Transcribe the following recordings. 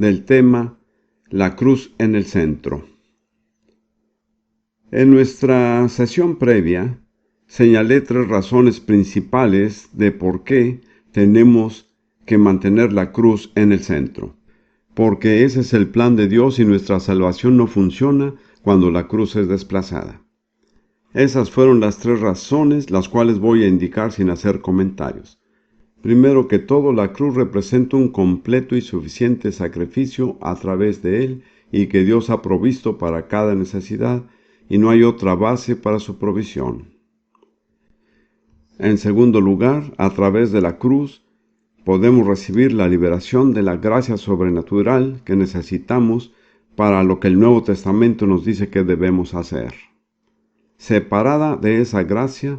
del tema La cruz en el centro. En nuestra sesión previa señalé 3 razones principales de por qué tenemos que mantener la cruz en el centro. Porque ese es el plan de Dios y nuestra salvación no funciona cuando la cruz es desplazada. Esas fueron las 3 razones, las cuales voy a indicar sin hacer comentarios. Primero que todo, la cruz representa un completo y suficiente sacrificio a través de él y que Dios ha provisto para cada necesidad y no hay otra base para su provisión. En segundo lugar, a través de la cruz podemos recibir la liberación de la gracia sobrenatural que necesitamos para lo que el Nuevo Testamento nos dice que debemos hacer. Separada de esa gracia,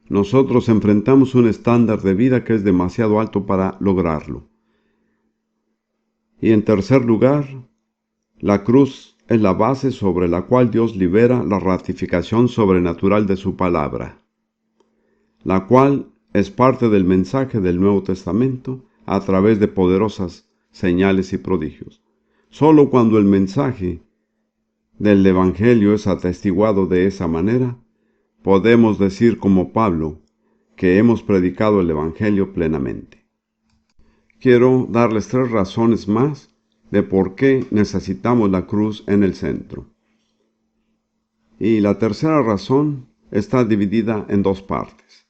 nosotros enfrentamos un estándar de vida que es demasiado alto para lograrlo. Y en tercer lugar, la cruz es la base sobre la cual Dios libera la ratificación sobrenatural de su palabra, la cual es parte del mensaje del Nuevo Testamento a través de poderosas señales y prodigios. Solo cuando el mensaje del Evangelio es atestiguado de esa manera, podemos decir como Pablo que hemos predicado el Evangelio plenamente. Quiero darles 3 razones más de por qué necesitamos la cruz en el centro. Y la tercera razón está dividida en 2 partes.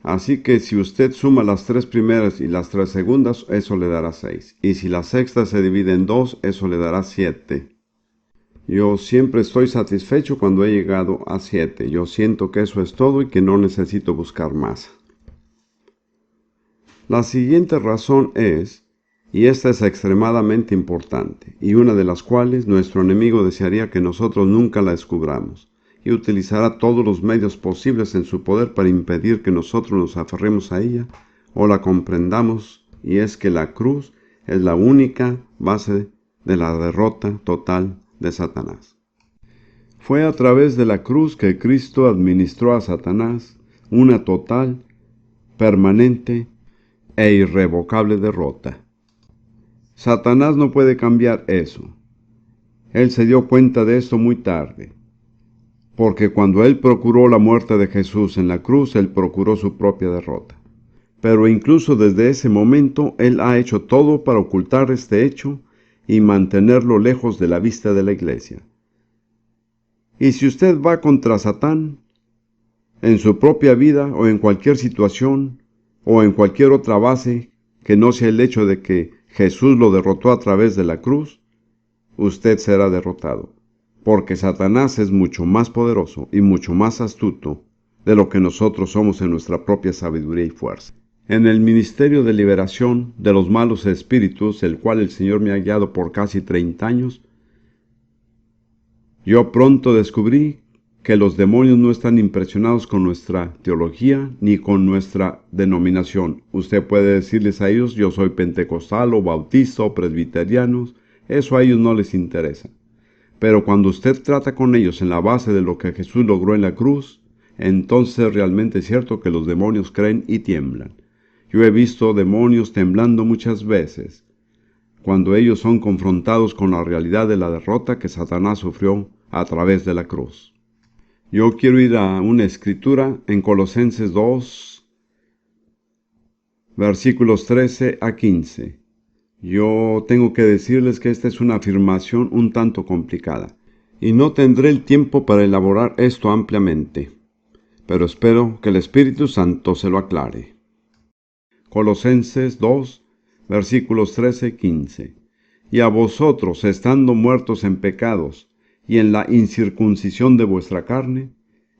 Así que si usted suma las 3 primeras y las 3 segundas, eso le dará 6. Y si la sexta se divide en 2, eso le dará 7. Yo siempre estoy satisfecho cuando he llegado a 7. Yo siento que eso es todo y que no necesito buscar más. La siguiente razón es, y esta es extremadamente importante, y una de las cuales nuestro enemigo desearía que nosotros nunca la descubramos, y utilizará todos los medios posibles en su poder para impedir que nosotros nos aferremos a ella o la comprendamos, y es que la cruz es la única base de la derrota total de Satanás. Fue a través de la cruz que Cristo administró a Satanás una total, permanente e irrevocable derrota. Satanás no puede cambiar eso. Él se dio cuenta de esto muy tarde, porque cuando él procuró la muerte de Jesús en la cruz, él procuró su propia derrota. Pero incluso desde ese momento, él ha hecho todo para ocultar este hecho y mantenerlo lejos de la vista de la iglesia. Y si usted va contra Satán, en su propia vida o en cualquier situación o en cualquier otra base que no sea el hecho de que Jesús lo derrotó a través de la cruz, usted será derrotado, porque Satanás es mucho más poderoso y mucho más astuto de lo que nosotros somos en nuestra propia sabiduría y fuerza. En el ministerio de liberación de los malos espíritus, el cual el Señor me ha guiado por casi 30 años, yo pronto descubrí que los demonios no están impresionados con nuestra teología ni con nuestra denominación. Usted puede decirles a ellos, yo soy pentecostal o bautista o presbiteriano, eso a ellos no les interesa. Pero cuando usted trata con ellos en la base de lo que Jesús logró en la cruz, entonces es realmente cierto que los demonios creen y tiemblan. Yo he visto demonios temblando muchas veces, cuando ellos son confrontados con la realidad de la derrota que Satanás sufrió a través de la cruz. Yo quiero ir a una escritura en Colosenses 2, versículos 13 a 15. Yo tengo que decirles que esta es una afirmación un tanto complicada, y no tendré el tiempo para elaborar esto ampliamente, pero espero que el Espíritu Santo se lo aclare. Colosenses 2, versículos 13-15. Y a vosotros, estando muertos en pecados y en la incircuncisión de vuestra carne,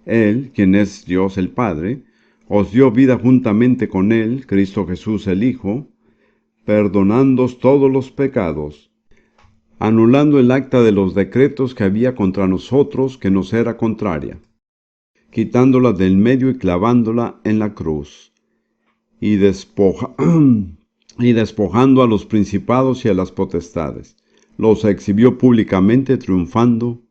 Él, quien es Dios el Padre, os dio vida juntamente con Él, Cristo Jesús el Hijo, perdonándoos todos los pecados, anulando el acta de los decretos que había contra nosotros, que nos era contraria, quitándola del medio y clavándola en la cruz, y despojando a los principados y a las potestades, los exhibió públicamente triunfando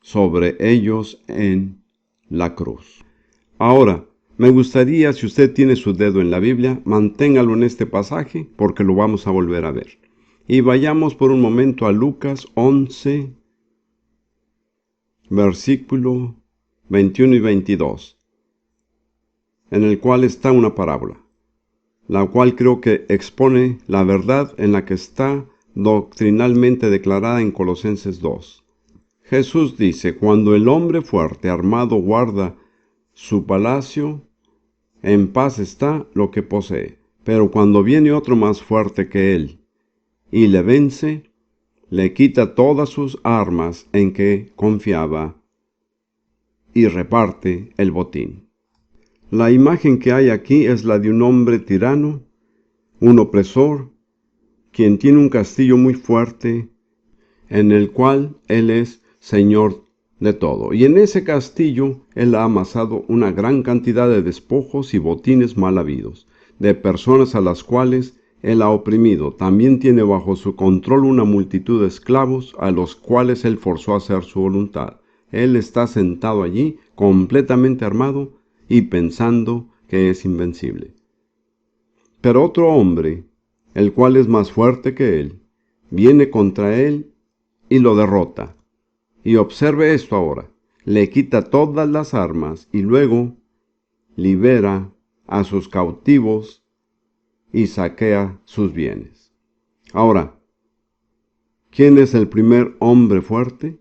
sobre ellos en la cruz. Ahora, me gustaría, si usted tiene su dedo en la Biblia, manténgalo en este pasaje porque lo vamos a volver a ver. Y vayamos por un momento a Lucas 11, versículo 21 y 22, en el cual está una parábola, la cual creo que expone la verdad en la que está doctrinalmente declarada en Colosenses 2. Jesús dice: cuando el hombre fuerte armado guarda su palacio, en paz está lo que posee. Pero cuando viene otro más fuerte que él y le vence, le quita todas sus armas en que confiaba y reparte el botín. La imagen que hay aquí es la de un hombre tirano, un opresor, quien tiene un castillo muy fuerte, en el cual él es señor de todo. Y en ese castillo él ha amasado una gran cantidad de despojos y botines mal habidos, de personas a las cuales él ha oprimido. También tiene bajo su control una multitud de esclavos a los cuales él forzó a hacer su voluntad. Él está sentado allí, completamente armado y pensando que es invencible. Pero otro hombre, el cual es más fuerte que él, viene contra él y lo derrota. Y observe esto ahora: le quita todas las armas y luego libera a sus cautivos y saquea sus bienes. Ahora, ¿quién es el primer hombre fuerte?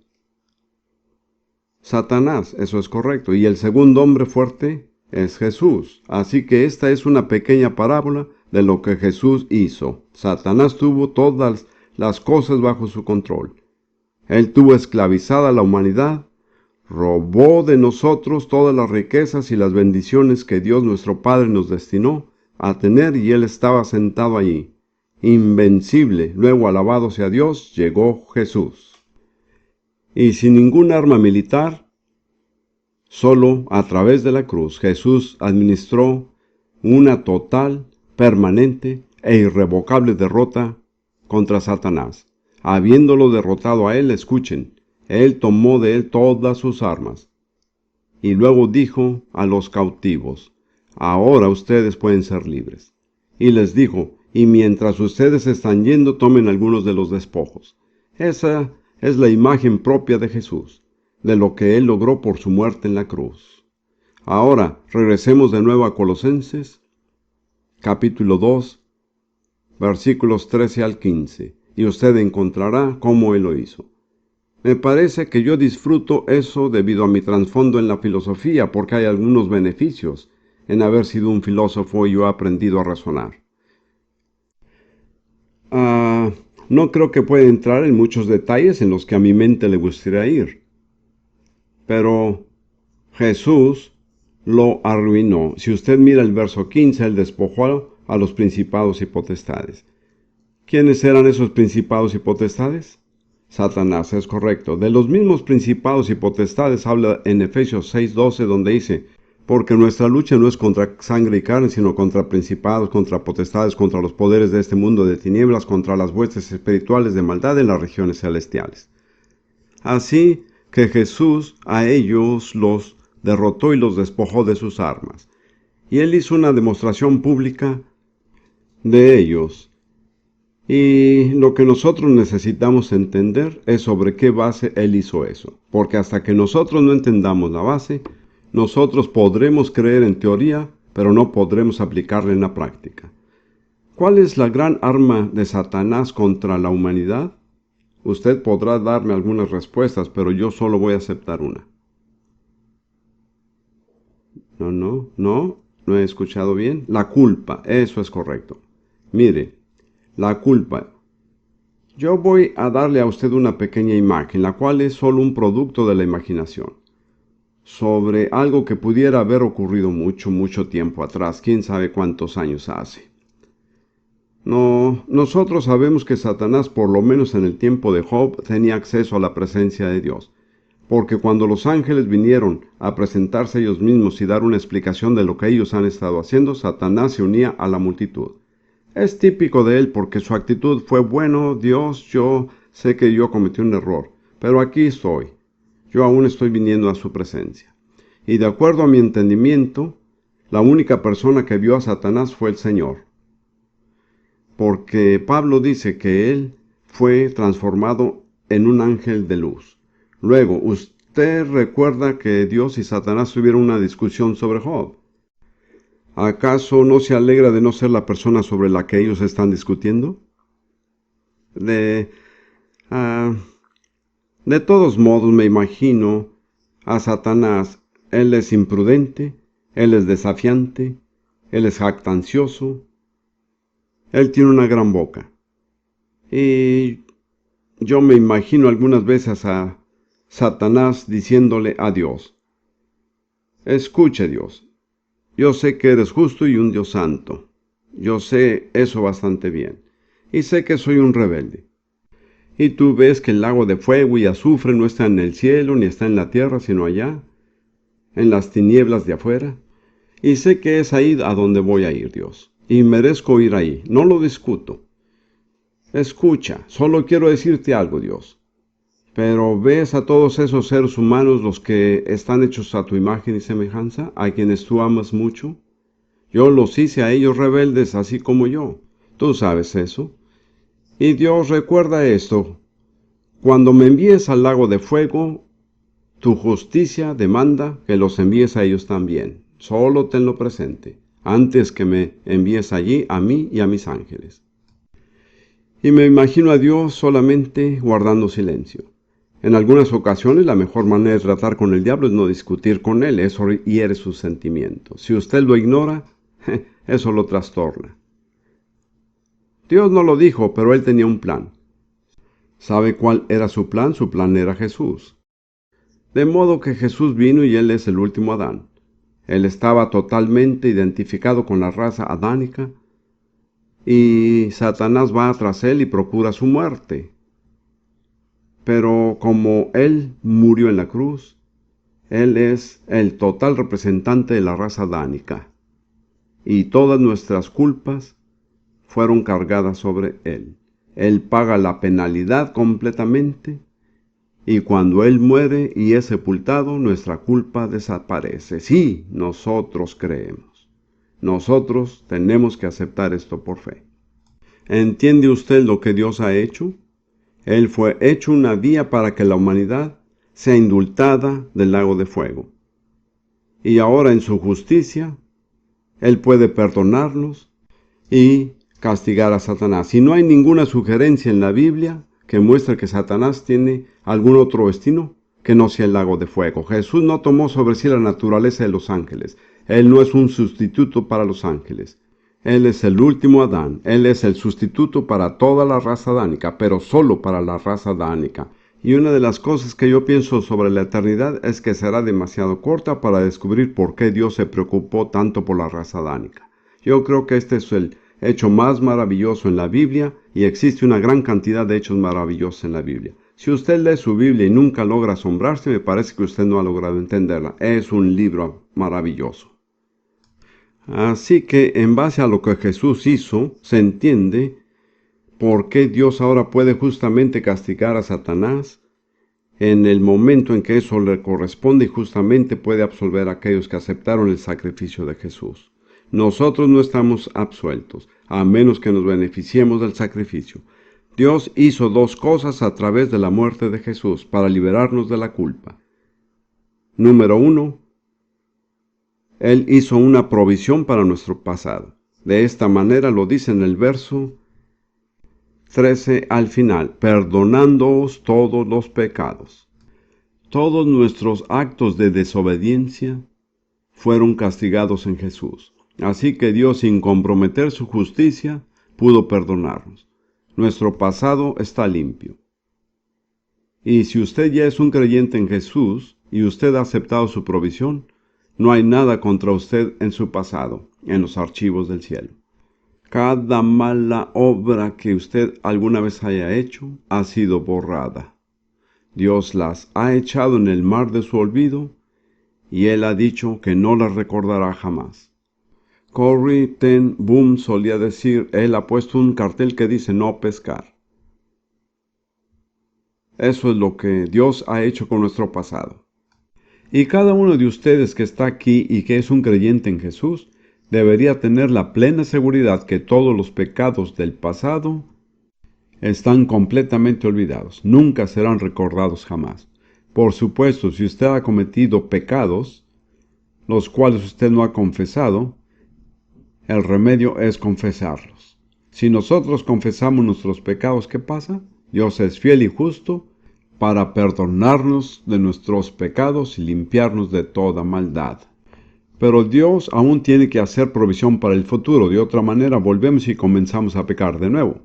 Satanás, eso es correcto. Y el segundo hombre fuerte es Jesús. Así que esta es una pequeña parábola de lo que Jesús hizo. Satanás tuvo todas las cosas bajo su control. Él tuvo esclavizada a la humanidad, robó de nosotros todas las riquezas y las bendiciones que Dios nuestro Padre nos destinó a tener, y él estaba sentado allí, invencible. Luego, alabado sea Dios, llegó Jesús. Y sin ningún arma militar, solo a través de la cruz, Jesús administró una total, permanente e irrevocable derrota contra Satanás. Habiéndolo derrotado a él, escuchen, él tomó de él todas sus armas. Y luego dijo a los cautivos: ahora ustedes pueden ser libres. Y les dijo: y mientras ustedes están yendo, tomen algunos de los despojos. Esa es la imagen propia de Jesús, de lo que él logró por su muerte en la cruz. Ahora, regresemos de nuevo a Colosenses, capítulo 2, versículos 13 al 15. Y usted encontrará cómo él lo hizo. Me parece que yo disfruto eso debido a mi trasfondo en la filosofía, porque hay algunos beneficios en haber sido un filósofo y yo he aprendido a razonar. No creo que pueda entrar en muchos detalles en los que a mi mente le gustaría ir. Pero Jesús lo arruinó. Si usted mira el verso 15, él despojó a los principados y potestades. ¿Quiénes eran esos principados y potestades? Satanás, es correcto. De los mismos principados y potestades habla en Efesios 6:12, donde dice: porque nuestra lucha no es contra sangre y carne, sino contra principados, contra potestades, contra los poderes de este mundo de tinieblas, contra las huestes espirituales de maldad en las regiones celestiales. Así que Jesús a ellos los derrotó y los despojó de sus armas. Y él hizo una demostración pública de ellos. Y lo que nosotros necesitamos entender es sobre qué base él hizo eso. Porque hasta que nosotros no entendamos la base, nosotros podremos creer en teoría, pero no podremos aplicarla en la práctica. ¿Cuál es la gran arma de Satanás contra la humanidad? Usted podrá darme algunas respuestas, pero yo solo voy a aceptar una. No he escuchado bien. La culpa, eso es correcto. Mire, la culpa. Yo voy a darle a usted una pequeña imagen, la cual es solo un producto de la imaginación, sobre algo que pudiera haber ocurrido mucho tiempo atrás, quién sabe cuántos años hace. Nosotros sabemos que Satanás, por lo menos en el tiempo de Job, tenía acceso a la presencia de Dios, porque cuando los ángeles vinieron a presentarse ellos mismos y dar una explicación de lo que ellos han estado haciendo, Satanás se unía a la multitud. Es típico de él porque su actitud fue: bueno, Dios, yo sé que yo cometí un error, pero aquí estoy. Yo aún estoy viniendo a su presencia. Y de acuerdo a mi entendimiento, la única persona que vio a Satanás fue el Señor. porque Pablo dice que él fue transformado en un ángel de luz. Luego, usted recuerda que Dios y Satanás tuvieron una discusión sobre Job. ¿Acaso no se alegra de no ser la persona sobre la que ellos están discutiendo? De todos modos, me imagino a Satanás. Él es imprudente, él es desafiante, él es jactancioso, él tiene una gran boca. Y yo me imagino algunas veces a Satanás diciéndole a Dios: escuche, Dios, yo sé que eres justo y un Dios santo. Yo sé eso bastante bien. Y sé que soy un rebelde. Y tú ves que el lago de fuego y azufre no está en el cielo ni está en la tierra, sino allá, en las tinieblas de afuera. Y sé que es ahí a donde voy a ir, Dios. Y merezco ir ahí. No lo discuto. Escucha, solo quiero decirte algo, Dios. Pero ves a todos esos seres humanos, los que están hechos a tu imagen y semejanza, a quienes tú amas mucho. Yo los hice a ellos rebeldes, así como yo. Tú sabes eso. Y Dios, recuerda esto. Cuando me envíes al lago de fuego, tu justicia demanda que los envíes a ellos también. Solo tenlo presente, antes que me envíes allí a mí y a mis ángeles. Y me imagino a Dios solamente guardando silencio. En algunas ocasiones la mejor manera de tratar con el diablo es no discutir con él, eso hiere sus sentimientos. Si usted lo ignora, eso lo trastorna. Dios no lo dijo, pero él tenía un plan. ¿Sabe cuál era su plan? Su plan era Jesús. De modo que Jesús vino y él es el último Adán. Él estaba totalmente identificado con la raza adánica y Satanás va tras él y procura su muerte. Pero como él murió en la cruz, él es el total representante de la raza adánica y todas nuestras culpas fueron cargadas sobre él. Él paga la penalidad completamente y cuando él muere y es sepultado, nuestra culpa desaparece. Sí, nosotros creemos. Nosotros tenemos que aceptar esto por fe. ¿Entiende usted lo que Dios ha hecho? Él fue hecho una vía para que la humanidad sea indultada del lago de fuego. Y ahora en su justicia, Él puede perdonarnos y castigar a Satanás. Y no hay ninguna sugerencia en la Biblia que muestre que Satanás tiene algún otro destino que no sea el lago de fuego. Jesús no tomó sobre sí la naturaleza de los ángeles. Él no es un sustituto para los ángeles. Él es el último Adán. Él es el sustituto para toda la raza adánica, pero solo para la raza adánica. Y una de las cosas que yo pienso sobre la eternidad es que será demasiado corta para descubrir por qué Dios se preocupó tanto por la raza adánica. Yo creo que este es el hecho más maravilloso en la Biblia y existe una gran cantidad de hechos maravillosos en la Biblia. Si usted lee su Biblia y nunca logra asombrarse, me parece que usted no ha logrado entenderla. Es un libro maravilloso. Así que en base a lo que Jesús hizo, se entiende por qué Dios ahora puede justamente castigar a Satanás en el momento en que eso le corresponde y justamente puede absolver a aquellos que aceptaron el sacrificio de Jesús. Nosotros no estamos absueltos, a menos que nos beneficiemos del sacrificio. Dios hizo dos cosas a través de la muerte de Jesús para liberarnos de la culpa. Número 1, Él hizo una provisión para nuestro pasado. De esta manera lo dice en el verso 13 al final: perdonándoos todos los pecados. Todos nuestros actos de desobediencia fueron castigados en Jesús. Así que Dios, sin comprometer su justicia, pudo perdonarnos. Nuestro pasado está limpio. Y si usted ya es un creyente en Jesús y usted ha aceptado su provisión, no hay nada contra usted en su pasado, en los archivos del cielo. Cada mala obra que usted alguna vez haya hecho ha sido borrada. Dios las ha echado en el mar de su olvido y Él ha dicho que no las recordará jamás. Corrie ten Boom solía decir: Él ha puesto un cartel que dice no pescar. Eso es lo que Dios ha hecho con nuestro pasado. Y cada uno de ustedes que está aquí y que es un creyente en Jesús, debería tener la plena seguridad que todos los pecados del pasado están completamente olvidados, nunca serán recordados jamás. Por supuesto, si usted ha cometido pecados, los cuales usted no ha confesado, el remedio es confesarlos. Si nosotros confesamos nuestros pecados, ¿qué pasa? Dios es fiel y justo para perdonarnos de nuestros pecados y limpiarnos de toda maldad. Pero Dios aún tiene que hacer provisión para el futuro, de otra manera volvemos y comenzamos a pecar de nuevo.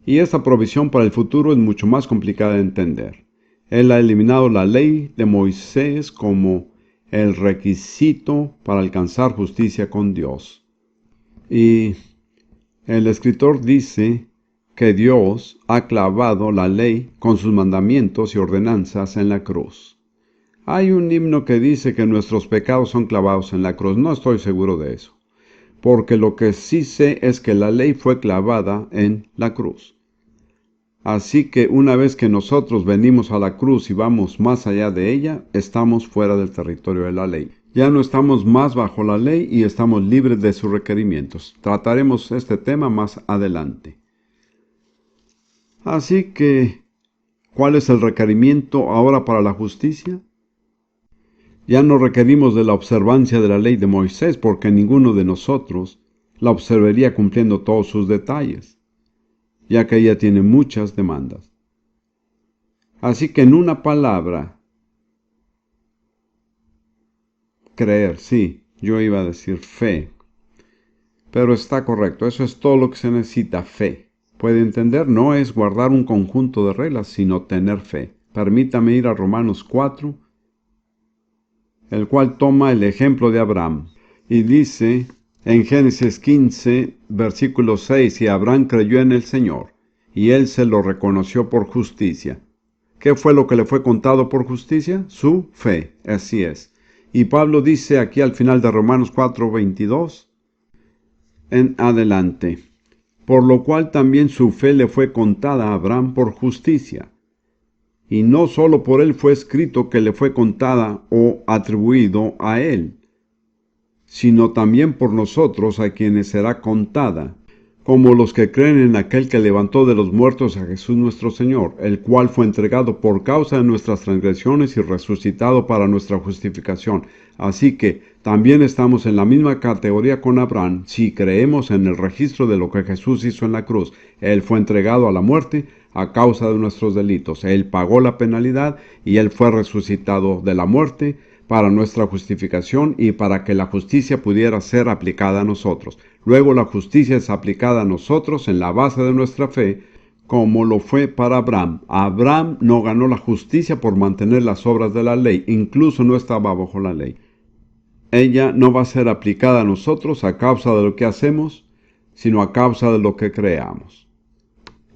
Y esta provisión para el futuro es mucho más complicada de entender. Él ha eliminado la ley de Moisés como el requisito para alcanzar justicia con Dios. Y el escritor dice que Dios ha clavado la ley con sus mandamientos y ordenanzas en la cruz. Hay un himno que dice que nuestros pecados son clavados en la cruz. No estoy seguro de eso, porque lo que sí sé es que la ley fue clavada en la cruz. Así que una vez que nosotros venimos a la cruz y vamos más allá de ella, estamos fuera del territorio de la ley. Ya no estamos más bajo la ley y estamos libres de sus requerimientos. Trataremos este tema más adelante. Así que, ¿cuál es el requerimiento ahora para la justicia? Ya no requerimos de la observancia de la ley de Moisés porque ninguno de nosotros la observaría cumpliendo todos sus detalles, ya que ella tiene muchas demandas. Así que en una palabra, creer, sí, yo iba a decir fe, pero está correcto, eso es todo lo que se necesita, fe. Puede entender, no es guardar un conjunto de reglas, sino tener fe. Permítame ir a Romanos 4, el cual toma el ejemplo de Abraham, y dice en Génesis 15, versículo 6, y Abraham creyó en el Señor, y él se lo reconoció por justicia. ¿Qué fue lo que le fue contado por justicia? Su fe, así es. Y Pablo dice aquí al final de Romanos 4, 22, en adelante, por lo cual también su fe le fue contada a Abraham por justicia. Y no solo por él fue escrito que le fue contada o atribuido a él, sino también por nosotros a quienes será contada, como los que creen en aquel que levantó de los muertos a Jesús nuestro Señor, el cual fue entregado por causa de nuestras transgresiones y resucitado para nuestra justificación. Así que también estamos en la misma categoría con Abraham si creemos en el registro de lo que Jesús hizo en la cruz. Él fue entregado a la muerte a causa de nuestros delitos. Él pagó la penalidad y él fue resucitado de la muerte para nuestra justificación y para que la justicia pudiera ser aplicada a nosotros. Luego la justicia es aplicada a nosotros en la base de nuestra fe, como lo fue para Abraham. Abraham no ganó la justicia por mantener las obras de la ley, incluso no estaba bajo la ley. Ella no va a ser aplicada a nosotros a causa de lo que hacemos, sino a causa de lo que creamos.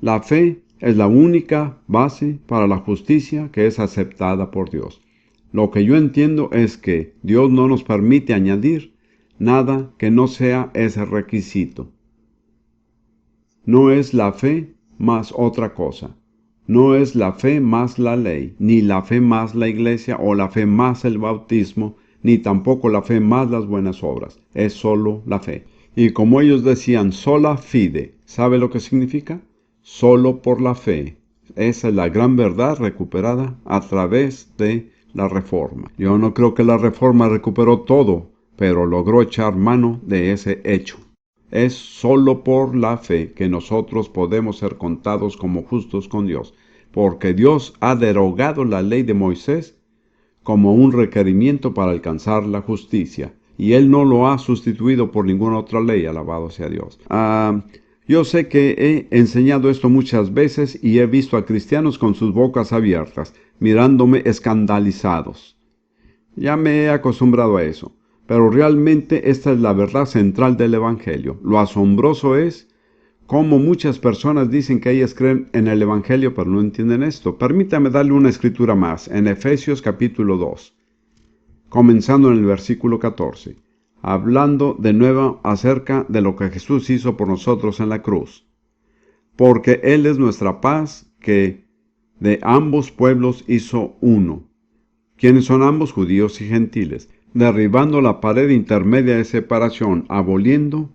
La fe es la única base para la justicia que es aceptada por Dios. Lo que yo entiendo es que Dios no nos permite añadir nada que no sea ese requisito. No es la fe más otra cosa. No es la fe más la ley, ni la fe más la iglesia o la fe más el bautismo, ni tampoco la fe más las buenas obras. Es solo la fe. Y como ellos decían, sola fide, ¿sabe lo que significa? Solo por la fe. Esa es la gran verdad recuperada a través de la Reforma. Yo no creo que la Reforma recuperó todo, pero logró echar mano de ese hecho. Es solo por la fe que nosotros podemos ser contados como justos con Dios, porque Dios ha derogado la ley de Moisés como un requerimiento para alcanzar la justicia, y Él no lo ha sustituido por ninguna otra ley, alabado sea Dios. Yo sé que he enseñado esto muchas veces y he visto a cristianos con sus bocas abiertas, mirándome escandalizados. Ya me he acostumbrado a eso, pero realmente esta es la verdad central del Evangelio. Lo asombroso es cómo muchas personas dicen que ellas creen en el Evangelio, pero no entienden esto. Permítame darle una escritura más, en Efesios capítulo 2, comenzando en el versículo 14. Hablando de nuevo acerca de lo que Jesús hizo por nosotros en la cruz. Porque Él es nuestra paz, que de ambos pueblos hizo uno. ¿Quiénes son ambos? Judíos y gentiles. derribando la pared intermedia de separación, aboliendo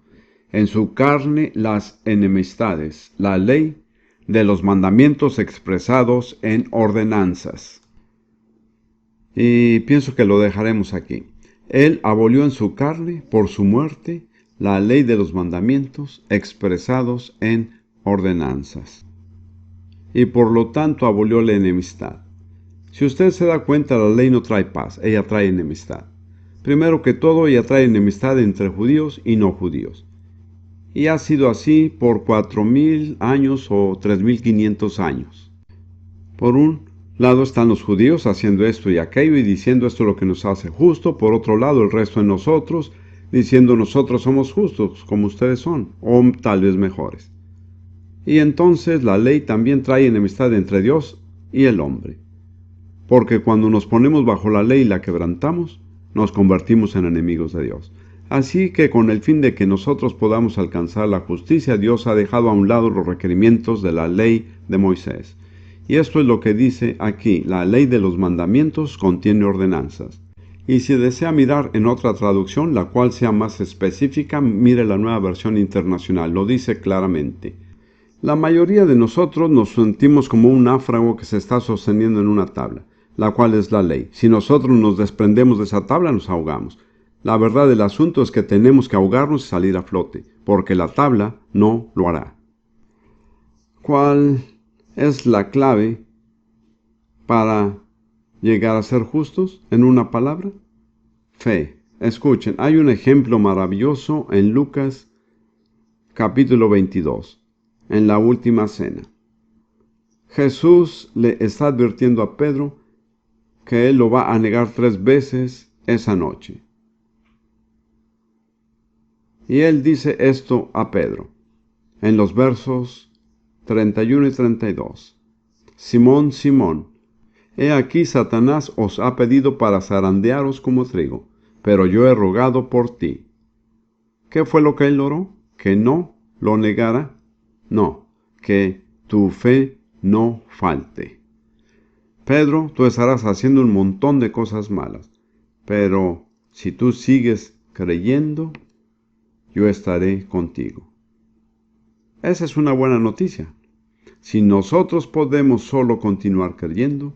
en su carne las enemistades, la ley de los mandamientos expresados en ordenanzas. Y pienso que lo dejaremos aquí. Él abolió en su carne, por su muerte, la ley de los mandamientos expresados en ordenanzas. Y por lo tanto abolió la enemistad. Si usted se da cuenta, la ley no trae paz, ella trae enemistad. Primero que todo, ella trae enemistad entre judíos y no judíos. Y ha sido así por 4,000 años o 3,500 años. Por un lado están los judíos haciendo esto y aquello y diciendo esto es lo que nos hace justo. Por otro lado, el resto de nosotros diciendo nosotros somos justos como ustedes son, o tal vez mejores. Y entonces la ley también trae enemistad entre Dios y el hombre. Porque cuando nos ponemos bajo la ley y la quebrantamos, nos convertimos en enemigos de Dios. Así que con el fin de que nosotros podamos alcanzar la justicia, Dios ha dejado a un lado los requerimientos de la ley de Moisés. Y esto es lo que dice aquí: la ley de los mandamientos contiene ordenanzas. Y si desea mirar en otra traducción, la cual sea más específica, mire la Nueva Versión Internacional, lo dice claramente. La mayoría de nosotros nos sentimos como un náufrago que se está sosteniendo en una tabla, la cual es la ley. Si nosotros nos desprendemos de esa tabla, nos ahogamos. La verdad del asunto es que tenemos que ahogarnos y salir a flote, porque la tabla no lo hará. ¿Cuál es la clave para llegar a ser justos? En una palabra: fe. Escuchen, hay un ejemplo maravilloso en Lucas capítulo 22, en la última cena. Jesús le está advirtiendo a Pedro que él lo va a negar 3 veces esa noche. Y él dice esto a Pedro, en los versos 31 y 32. Simón, Simón, he aquí Satanás os ha pedido para zarandearos como trigo, pero yo he rogado por ti. ¿Qué fue lo que él oró? ¿Que no lo negara? No, que tu fe no falte. Pedro, tú estarás haciendo un montón de cosas malas, pero si tú sigues creyendo, yo estaré contigo. Esa es una buena noticia. Si nosotros podemos solo continuar creyendo,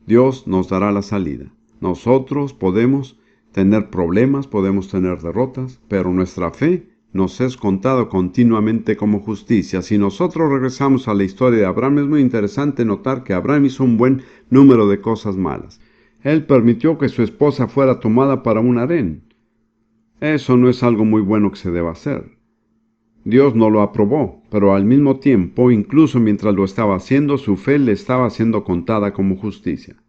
Dios nos dará la salida. Nosotros podemos tener problemas, podemos tener derrotas, pero nuestra fe nos es contada continuamente como justicia. Si nosotros regresamos a la historia de Abraham, es muy interesante notar que Abraham hizo un buen número de cosas malas. Él permitió que su esposa fuera tomada para un harén. Eso no es algo muy bueno que se deba hacer. Dios no lo aprobó, pero al mismo tiempo, incluso mientras lo estaba haciendo, su fe le estaba siendo contada como justicia.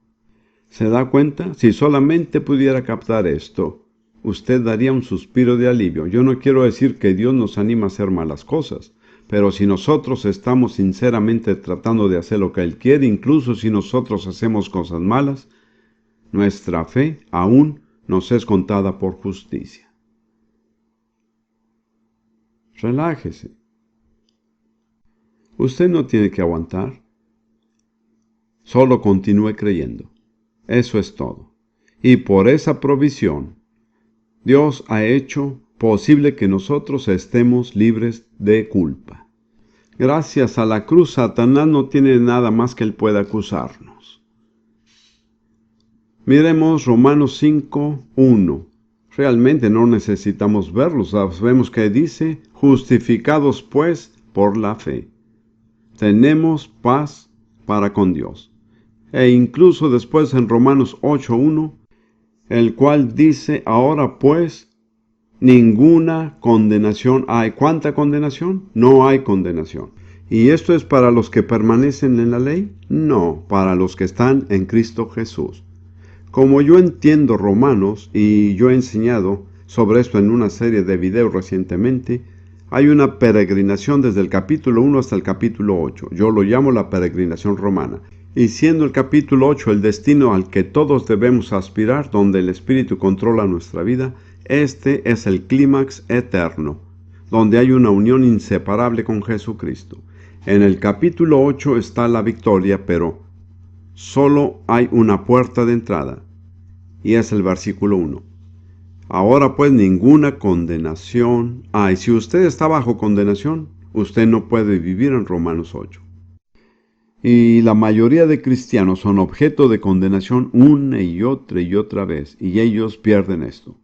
¿Se da cuenta? Si solamente pudiera captar esto, usted daría un suspiro de alivio. Yo no quiero decir que Dios nos anima a hacer malas cosas, pero si nosotros estamos sinceramente tratando de hacer lo que Él quiere, incluso si nosotros hacemos cosas malas, nuestra fe aún nos es contada por justicia. Relájese. Usted no tiene que aguantar. Solo continúe creyendo. Eso es todo. Y por esa provisión, Dios ha hecho posible que nosotros estemos libres de culpa. Gracias a la cruz, Satanás no tiene nada más que él pueda acusarnos. Miremos Romanos 5:1. Realmente no necesitamos verlos. Sabemos que dice: justificados pues por la fe, tenemos paz para con Dios. E incluso después en Romanos 8:1, el cual dice: ahora pues ninguna condenación hay. ¿Cuánta condenación? No hay condenación. ¿Y esto es para los que permanecen en la ley? No, para los que están en Cristo Jesús. Como yo entiendo Romanos, y yo he enseñado sobre esto en una serie de videos recientemente, hay una peregrinación desde el capítulo 1 hasta el capítulo 8. Yo lo llamo la peregrinación romana. Y siendo el capítulo 8 el destino al que todos debemos aspirar, donde el Espíritu controla nuestra vida, este es el clímax eterno, donde hay una unión inseparable con Jesucristo. En el capítulo 8 está la victoria, pero solo hay una puerta de entrada, y es el versículo 1. Ahora pues ninguna condenación. Y si usted está bajo condenación, usted no puede vivir en Romanos 8. Y la mayoría de cristianos son objeto de condenación una y otra vez, y ellos pierden esto.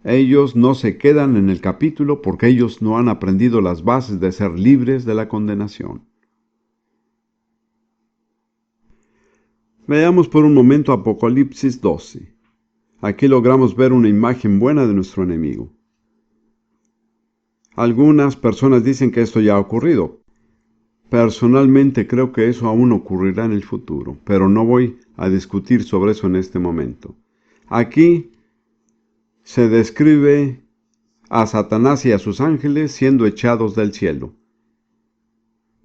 Ellos no se quedan en el capítulo porque ellos no han aprendido las bases de ser libres de la condenación. Veamos por un momento Apocalipsis 12. Aquí logramos ver una imagen buena de nuestro enemigo. Algunas personas dicen que esto ya ha ocurrido. Personalmente creo que eso aún ocurrirá en el futuro, pero no voy a discutir sobre eso en este momento. Aquí se describe a Satanás y a sus ángeles siendo echados del cielo.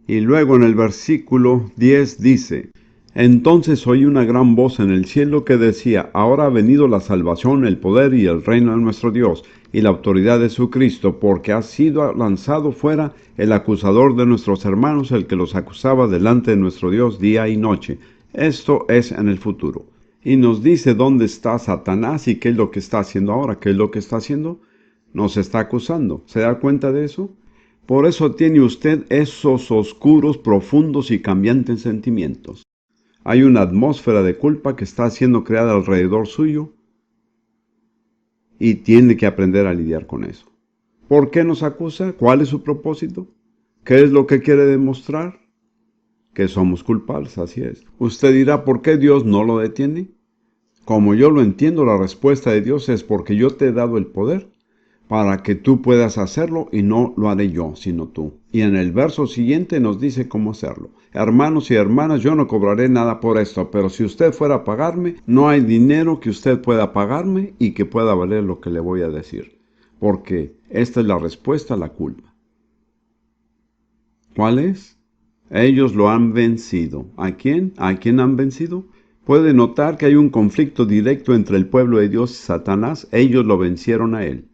Y luego en el versículo 10 dice: Entonces oí una gran voz en el cielo que decía: Ahora ha venido la salvación, el poder y el reino de nuestro Dios, y la autoridad de su Cristo, porque ha sido lanzado fuera el acusador de nuestros hermanos, el que los acusaba delante de nuestro Dios día y noche. Esto es en el futuro. Y nos dice dónde está Satanás y qué es lo que está haciendo ahora. ¿Qué es lo que está haciendo? Nos está acusando. ¿Se da cuenta de eso? Por eso tiene usted esos oscuros, profundos y cambiantes sentimientos. Hay una atmósfera de culpa que está siendo creada alrededor suyo y tiene que aprender a lidiar con eso. ¿Por qué nos acusa? ¿Cuál es su propósito? ¿Qué es lo que quiere demostrar? Que somos culpables, así es. Usted dirá, ¿por qué Dios no lo detiene? Como yo lo entiendo, la respuesta de Dios es porque yo te he dado el poder para que tú puedas hacerlo y no lo haré yo, sino tú. Y en el verso siguiente nos dice cómo hacerlo. Hermanos y hermanas, yo no cobraré nada por esto, pero si usted fuera a pagarme, no hay dinero que usted pueda pagarme y que pueda valer lo que le voy a decir. Porque esta es la respuesta a la culpa. ¿Cuál es? Ellos lo han vencido. ¿A quién? ¿A quién han vencido? Puede notar que hay un conflicto directo entre el pueblo de Dios y Satanás. Ellos lo vencieron a él.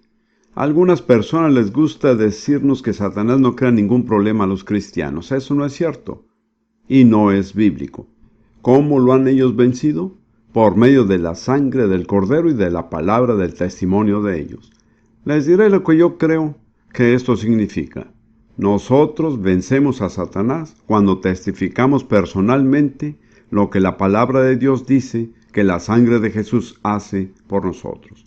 A algunas personas les gusta decirnos que Satanás no crea ningún problema a los cristianos. Eso no es cierto y no es bíblico. ¿Cómo lo han ellos vencido? Por medio de la sangre del Cordero y de la palabra del testimonio de ellos. Les diré lo que yo creo que esto significa. Nosotros vencemos a Satanás cuando testificamos personalmente lo que la palabra de Dios dice que la sangre de Jesús hace por nosotros.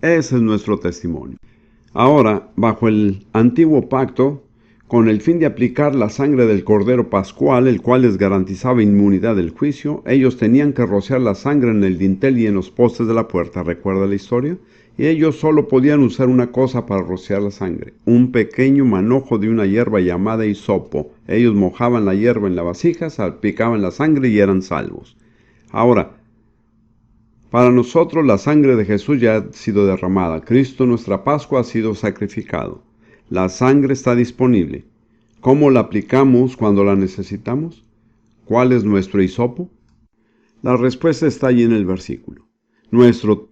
Ese es nuestro testimonio. Ahora, bajo el antiguo pacto, con el fin de aplicar la sangre del Cordero Pascual, el cual les garantizaba inmunidad del juicio, ellos tenían que rociar la sangre en el dintel y en los postes de la puerta. ¿Recuerda la historia? Y ellos solo podían usar una cosa para rociar la sangre: un pequeño manojo de una hierba llamada hisopo. Ellos mojaban la hierba en la vasija, salpicaban la sangre y eran salvos. Ahora, para nosotros la sangre de Jesús ya ha sido derramada. Cristo, nuestra Pascua, ha sido sacrificado. La sangre está disponible. ¿Cómo la aplicamos cuando la necesitamos? ¿Cuál es nuestro hisopo? La respuesta está allí en el versículo. Nuestro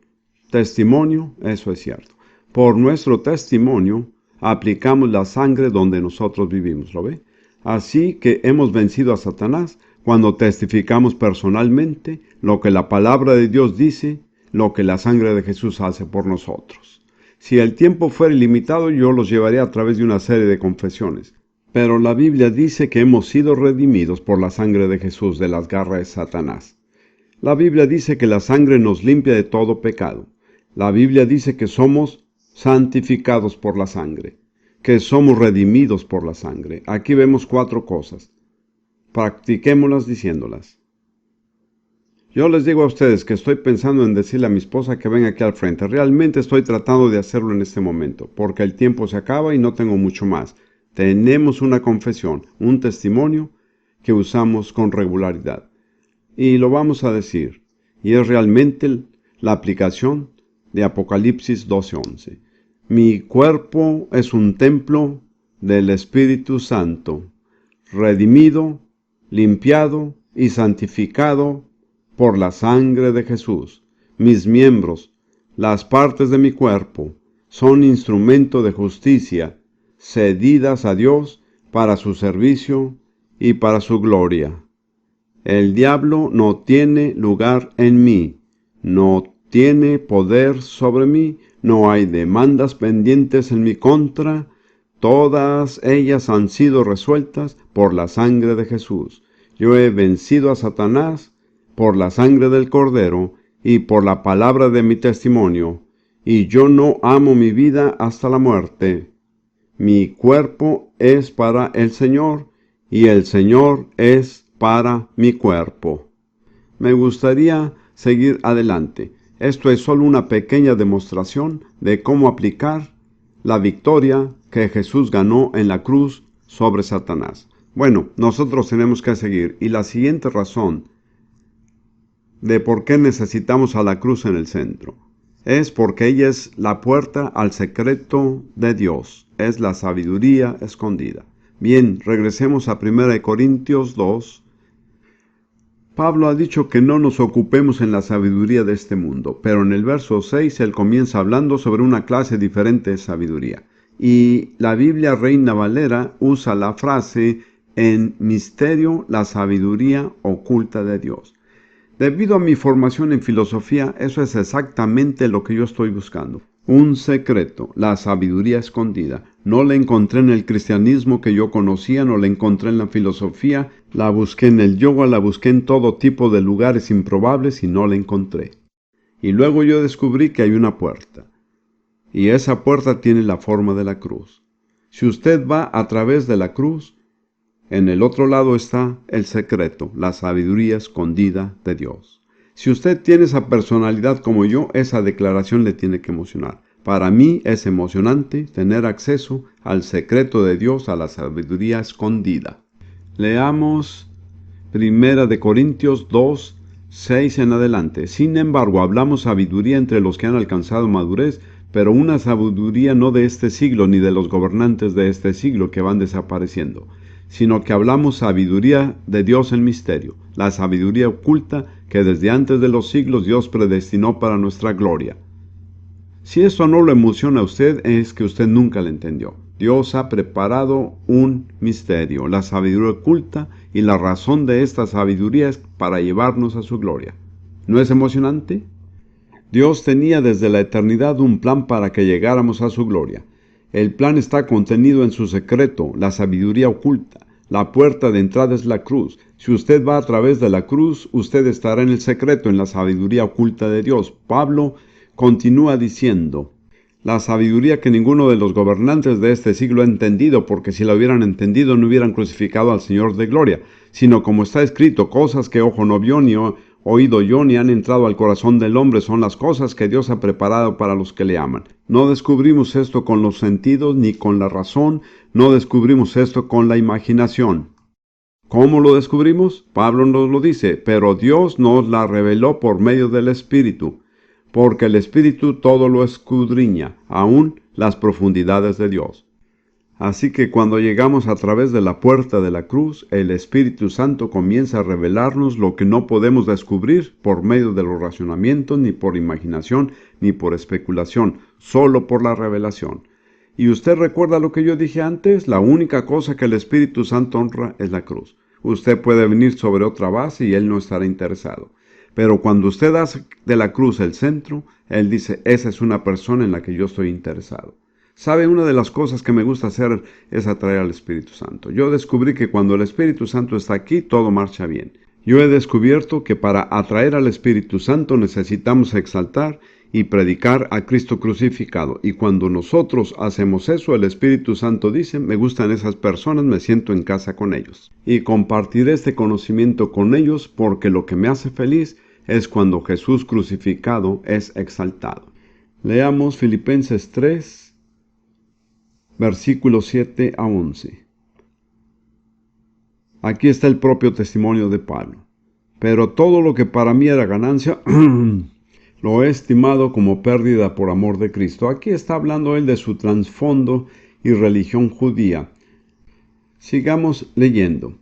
testimonio, eso es cierto. Por nuestro testimonio aplicamos la sangre donde nosotros vivimos, ¿lo ve? Así que hemos vencido a Satanás cuando testificamos personalmente lo que la palabra de Dios dice, lo que la sangre de Jesús hace por nosotros. Si el tiempo fuera ilimitado, yo los llevaré a través de una serie de confesiones. Pero la Biblia dice que hemos sido redimidos por la sangre de Jesús de las garras de Satanás. La Biblia dice que la sangre nos limpia de todo pecado. La Biblia dice que somos santificados por la sangre, que somos redimidos por la sangre. Aquí vemos 4 cosas. Practiquémoslas diciéndolas. Yo les digo a ustedes que estoy pensando en decirle a mi esposa que venga aquí al frente. Realmente estoy tratando de hacerlo en este momento, porque el tiempo se acaba y no tengo mucho más. Tenemos una confesión, un testimonio que usamos con regularidad. Y lo vamos a decir. Y es realmente la aplicación de Apocalipsis 12:11. Mi cuerpo es un templo del Espíritu Santo, redimido, limpiado y santificado por la sangre de Jesús. Mis miembros, las partes de mi cuerpo, son instrumento de justicia, cedidas a Dios para su servicio y para su gloria. El diablo no tiene lugar en mí, no tiene poder sobre mí, no hay demandas pendientes en mi contra, todas ellas han sido resueltas por la sangre de Jesús. Yo he vencido a Satanás por la sangre del Cordero y por la palabra de mi testimonio, y yo no amo mi vida hasta la muerte. Mi cuerpo es para el Señor, y el Señor es para mi cuerpo. Me gustaría seguir adelante. Esto es solo una pequeña demostración de cómo aplicar la victoria que Jesús ganó en la cruz sobre Satanás. Bueno, nosotros tenemos que seguir. Y la siguiente razón de por qué necesitamos a la cruz en el centro es porque ella es la puerta al secreto de Dios. Es la sabiduría escondida. Bien, regresemos a 1 Corintios 2. Pablo ha dicho que no nos ocupemos en la sabiduría de este mundo, pero en el verso 6 él comienza hablando sobre una clase diferente de sabiduría. Y la Biblia Reina Valera usa la frase en misterio la sabiduría oculta de Dios. Debido a mi formación en filosofía, eso es exactamente lo que yo estoy buscando. Un secreto, la sabiduría escondida. No la encontré en el cristianismo que yo conocía, no la encontré en la filosofía, la busqué en el yoga, la busqué en todo tipo de lugares improbables y no la encontré. Y luego yo descubrí que hay una puerta. Y esa puerta tiene la forma de la cruz. Si usted va a través de la cruz, en el otro lado está el secreto, la sabiduría escondida de Dios. Si usted tiene esa personalidad como yo, esa declaración le tiene que emocionar. Para mí es emocionante tener acceso al secreto de Dios, a la sabiduría escondida. Leamos 1 Corintios 2, 6 en adelante. Sin embargo, hablamos sabiduría entre los que han alcanzado madurez, pero una sabiduría no de este siglo ni de los gobernantes de este siglo que van desapareciendo, sino que hablamos sabiduría de Dios en misterio, la sabiduría oculta que desde antes de los siglos Dios predestinó para nuestra gloria. Si esto no lo emociona a usted, es que usted nunca lo entendió. Dios ha preparado un misterio, la sabiduría oculta, y la razón de esta sabiduría es para llevarnos a su gloria. ¿No es emocionante? Dios tenía desde la eternidad un plan para que llegáramos a su gloria. El plan está contenido en su secreto, la sabiduría oculta. La puerta de entrada es la cruz. Si usted va a través de la cruz, usted estará en el secreto, en la sabiduría oculta de Dios. Pablo continúa diciendo, la sabiduría que ninguno de los gobernantes de este siglo ha entendido, porque si la hubieran entendido no hubieran crucificado al Señor de gloria, sino como está escrito, cosas que ojo no vio ni oído yo ni han entrado al corazón del hombre son las cosas que Dios ha preparado para los que le aman. No descubrimos esto con los sentidos ni con la razón, no descubrimos esto con la imaginación. ¿Cómo lo descubrimos? Pablo nos lo dice, pero Dios nos la reveló por medio del Espíritu, porque el Espíritu todo lo escudriña, aún las profundidades de Dios. Así que cuando llegamos a través de la puerta de la cruz, el Espíritu Santo comienza a revelarnos lo que no podemos descubrir por medio de los racionamientos, ni por imaginación, ni por especulación, solo por la revelación. Y usted recuerda lo que yo dije antes, la única cosa que el Espíritu Santo honra es la cruz. Usted puede venir sobre otra base y Él no estará interesado. Pero cuando usted hace de la cruz el centro, Él dice, esa es una persona en la que yo estoy interesado. ¿Sabe? Una de las cosas que me gusta hacer es atraer al Espíritu Santo. Yo descubrí que cuando el Espíritu Santo está aquí, todo marcha bien. Yo he descubierto que para atraer al Espíritu Santo necesitamos exaltar y predicar a Cristo crucificado. Y cuando nosotros hacemos eso, el Espíritu Santo dice, me gustan esas personas, me siento en casa con ellos. Y compartiré este conocimiento con ellos porque lo que me hace feliz es cuando Jesús crucificado es exaltado. Leamos Filipenses 3. Versículos 7 a 11. Aquí está el propio testimonio de Pablo. Pero todo lo que para mí era ganancia, lo he estimado como pérdida por amor de Cristo. Aquí está hablando él de su trasfondo y religión judía. Sigamos leyendo.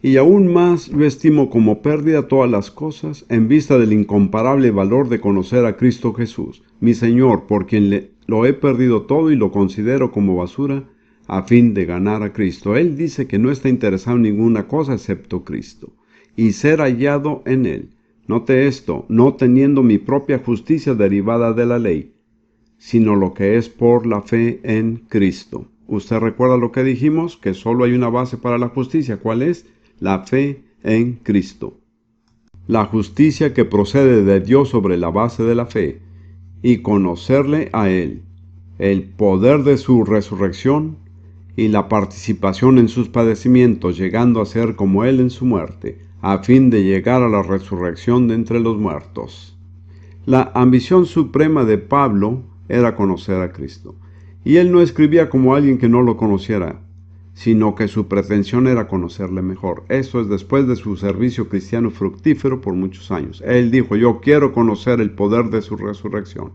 Y aún más yo estimo como pérdida todas las cosas en vista del incomparable valor de conocer a Cristo Jesús, mi Señor, por quien lo he perdido todo y lo considero como basura a fin de ganar a Cristo. Él dice que no está interesado en ninguna cosa excepto Cristo y ser hallado en Él, Note esto, no teniendo mi propia justicia derivada de la ley, sino lo que es por la fe en Cristo. ¿Usted recuerda lo que dijimos? Que solo hay una base para la justicia. ¿Cuál es? La fe en Cristo. La justicia que procede de Dios sobre la base de la fe y conocerle a Él, el poder de su resurrección y la participación en sus padecimientos, llegando a ser como Él en su muerte, a fin de llegar a la resurrección de entre los muertos. La ambición suprema de Pablo era conocer a Cristo, y él no escribía como alguien que no lo conociera, sino que su pretensión era conocerle mejor. Eso es después de su servicio cristiano fructífero por muchos años. Él dijo, yo quiero conocer el poder de su resurrección,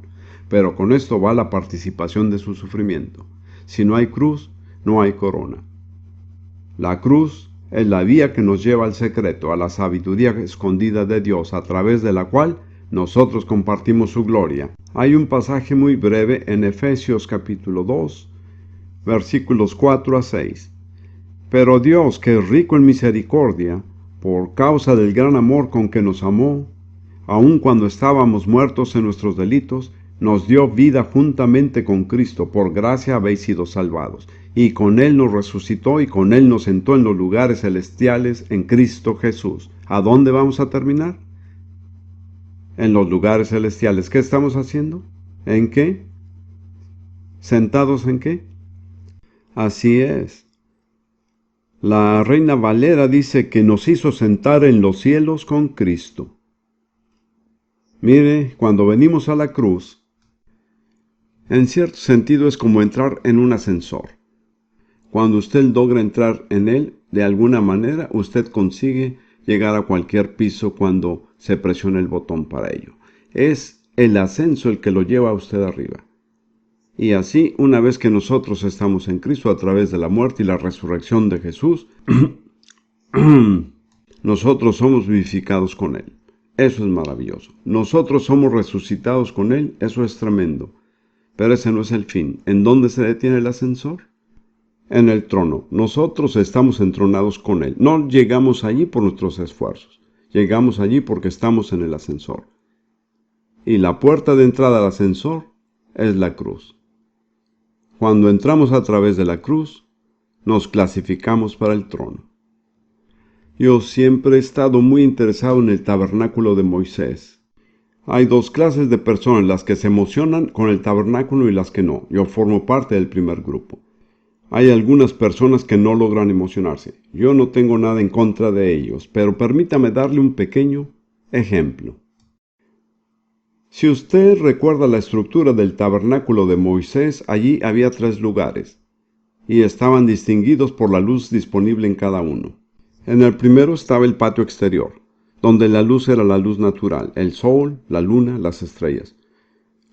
pero con esto va la participación de su sufrimiento. Si no hay cruz, no hay corona. La cruz es la vía que nos lleva al secreto, a la sabiduría escondida de Dios, a través de la cual nosotros compartimos su gloria. Hay un pasaje muy breve en Efesios capítulo 2, versículos 4 a 6. Pero Dios, que es rico en misericordia, por causa del gran amor con que nos amó, aun cuando estábamos muertos en nuestros delitos, nos dio vida juntamente con Cristo. Por gracia habéis sido salvados. Y con Él nos resucitó y con Él nos sentó en los lugares celestiales en Cristo Jesús. ¿A dónde vamos a terminar? En los lugares celestiales. ¿Qué estamos haciendo? ¿En qué? ¿Sentados en qué? Así es. La Reina Valera dice que nos hizo sentar en los cielos con Cristo. Mire, cuando venimos a la cruz, en cierto sentido es como entrar en un ascensor. Cuando usted logra entrar en él, de alguna manera usted consigue llegar a cualquier piso cuando se presiona el botón para ello. Es el ascenso el que lo lleva a usted arriba. Y así, una vez que nosotros estamos en Cristo a través de la muerte y la resurrección de Jesús, nosotros somos vivificados con Él. Eso es maravilloso. Nosotros somos resucitados con Él, eso es tremendo. Pero ese no es el fin. ¿En dónde se detiene el ascensor? En el trono. Nosotros estamos entronados con Él. No llegamos allí por nuestros esfuerzos. Llegamos allí porque estamos en el ascensor. Y la puerta de entrada al ascensor es la cruz. Cuando entramos a través de la cruz, nos clasificamos para el trono. Yo siempre he estado muy interesado en el tabernáculo de Moisés. Hay dos clases de personas, las que se emocionan con el tabernáculo y las que no. Yo formo parte del primer grupo. Hay algunas personas que no logran emocionarse. Yo no tengo nada en contra de ellos, pero permítame darle un pequeño ejemplo. Si usted recuerda la estructura del tabernáculo de Moisés, allí había 3 lugares, y estaban distinguidos por la luz disponible en cada uno. En el primero estaba el patio exterior, donde la luz era la luz natural, el sol, la luna, las estrellas.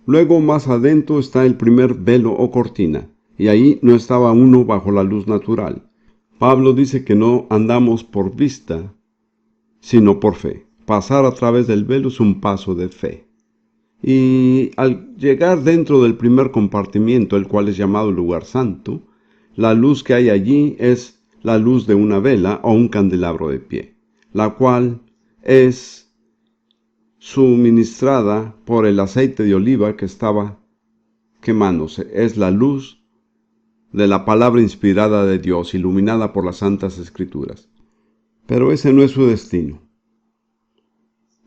Luego, más adentro, está el primer velo o cortina, y ahí no estaba uno bajo la luz natural. Pablo dice que no andamos por vista, sino por fe. Pasar a través del velo es un paso de fe. Y al llegar dentro del primer compartimiento, el cual es llamado lugar santo, la luz que hay allí es la luz de una vela o un candelabro de pie, la cual es suministrada por el aceite de oliva que estaba quemándose. Es la luz de la palabra inspirada de Dios, iluminada por las Santas Escrituras. Pero ese no es su destino.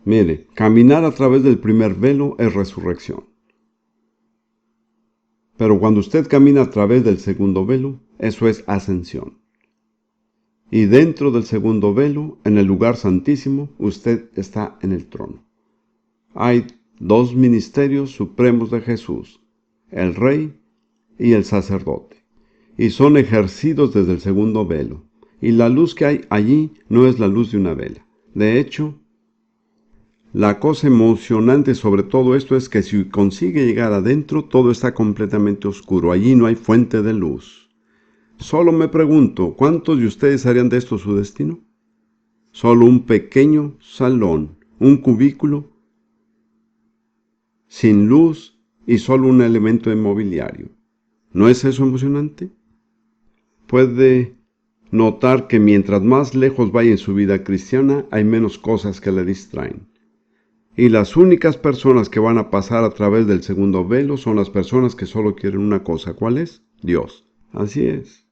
Mire, caminar a través del primer velo es resurrección. Pero cuando usted camina a través del segundo velo, eso es ascensión. Y dentro del segundo velo, en el lugar santísimo, usted está en el trono. Hay 2 ministerios supremos de Jesús, el Rey y el sacerdote, y son ejercidos desde el segundo velo. Y la luz que hay allí no es la luz de una vela. De hecho, la cosa emocionante sobre todo esto es que si consigue llegar adentro, todo está completamente oscuro. Allí no hay fuente de luz. Solo me pregunto, ¿cuántos de ustedes harían de esto su destino? Solo un pequeño salón, un cubículo, sin luz y solo un elemento de mobiliario. ¿No es eso emocionante? Puede notar que mientras más lejos vaya en su vida cristiana, hay menos cosas que le distraen. Y las únicas personas que van a pasar a través del segundo velo son las personas que solo quieren una cosa. ¿Cuál es? Dios. Así es.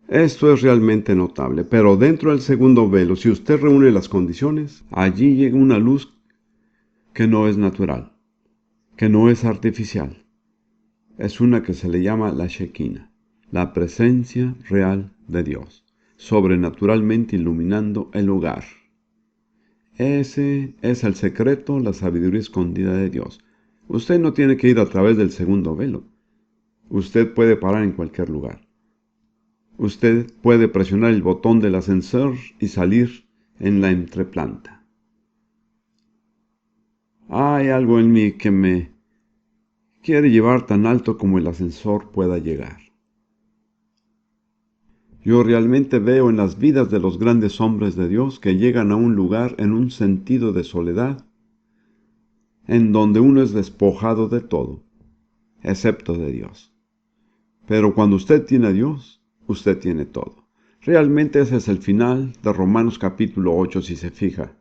Esto es realmente notable, pero dentro del segundo velo, si usted reúne las condiciones, allí llega una luz que no es natural, que no es artificial. Es una que se le llama la Shekinah, la presencia real de Dios, sobrenaturalmente iluminando el hogar. Ese es el secreto, la sabiduría escondida de Dios. Usted no tiene que ir a través del segundo velo. Usted puede parar en cualquier lugar. Usted puede presionar el botón del ascensor y salir en la entreplanta. Hay algo en mí que me quiere llevar tan alto como el ascensor pueda llegar. Yo realmente veo en las vidas de los grandes hombres de Dios que llegan a un lugar en un sentido de soledad, en donde uno es despojado de todo, excepto de Dios. Pero cuando usted tiene a Dios, usted tiene todo. Realmente ese es el final de Romanos capítulo 8, si se fija.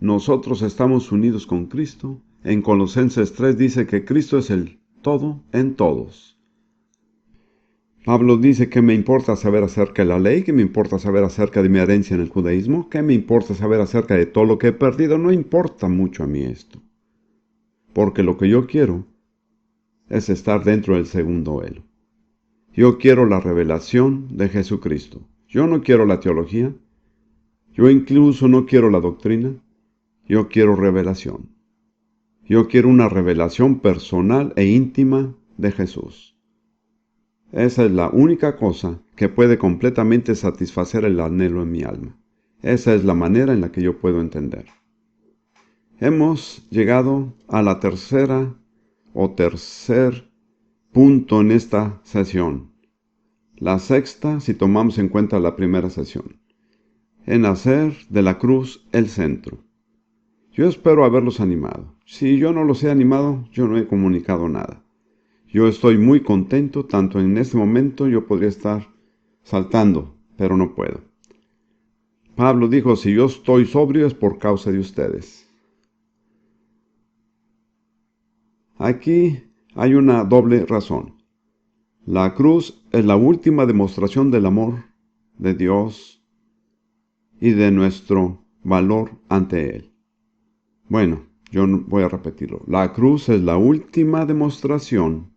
Nosotros estamos unidos con Cristo. En Colosenses 3 dice que Cristo es el todo en todos. Pablo dice que me importa saber acerca de la ley, que me importa saber acerca de mi herencia en el judaísmo, que me importa saber acerca de todo lo que he perdido. No importa mucho a mí esto, porque lo que yo quiero es estar dentro del segundo velo. Yo quiero la revelación de Jesucristo. Yo no quiero la teología. Yo incluso no quiero la doctrina. Yo quiero revelación. Yo quiero una revelación personal e íntima de Jesús. Esa es la única cosa que puede completamente satisfacer el anhelo en mi alma. Esa es la manera en la que yo puedo entender. Hemos llegado a la tercer punto en esta sesión. La sexta, si tomamos en cuenta la primera sesión. En hacer de la cruz el centro. Yo espero haberlos animado. Si yo no los he animado, yo no he comunicado nada. Yo estoy muy contento, tanto en este momento yo podría estar saltando, pero no puedo. Pablo dijo, si yo estoy sobrio es por causa de ustedes. Aquí hay una doble razón. La cruz es la última demostración del amor de Dios y de nuestro valor ante Él. Bueno, yo voy a repetirlo. La cruz es la última demostración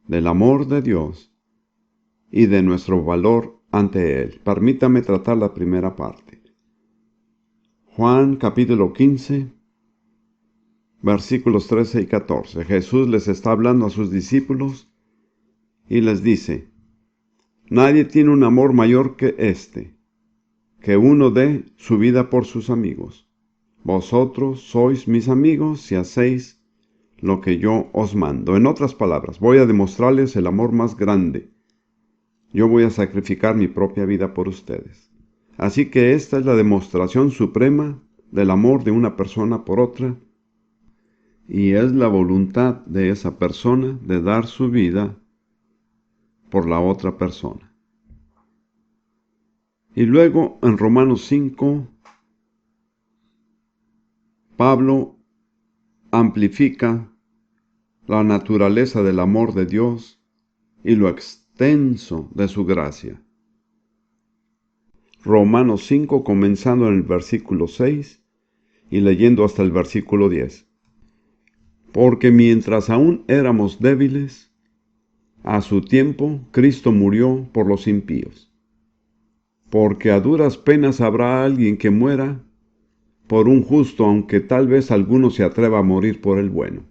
del amor de Dios y de nuestro valor ante Él. Permítame tratar la primera parte. Juan capítulo 15, versículos 13 y 14. Jesús les está hablando a sus discípulos y les dice, nadie tiene un amor mayor que este, que uno dé su vida por sus amigos. Vosotros sois mis amigos si hacéis lo que yo os mando. En otras palabras, voy a demostrarles el amor más grande. Yo voy a sacrificar mi propia vida por ustedes. Así que esta es la demostración suprema del amor de una persona por otra, y es la voluntad de esa persona de dar su vida por la otra persona. Y luego en Romanos 5, Pablo amplifica la naturaleza del amor de Dios y lo extenso de su gracia. Romanos 5, comenzando en el versículo 6 y leyendo hasta el versículo 10. Porque mientras aún éramos débiles, a su tiempo Cristo murió por los impíos. Porque a duras penas habrá alguien que muera por un justo, aunque tal vez alguno se atreva a morir por el bueno.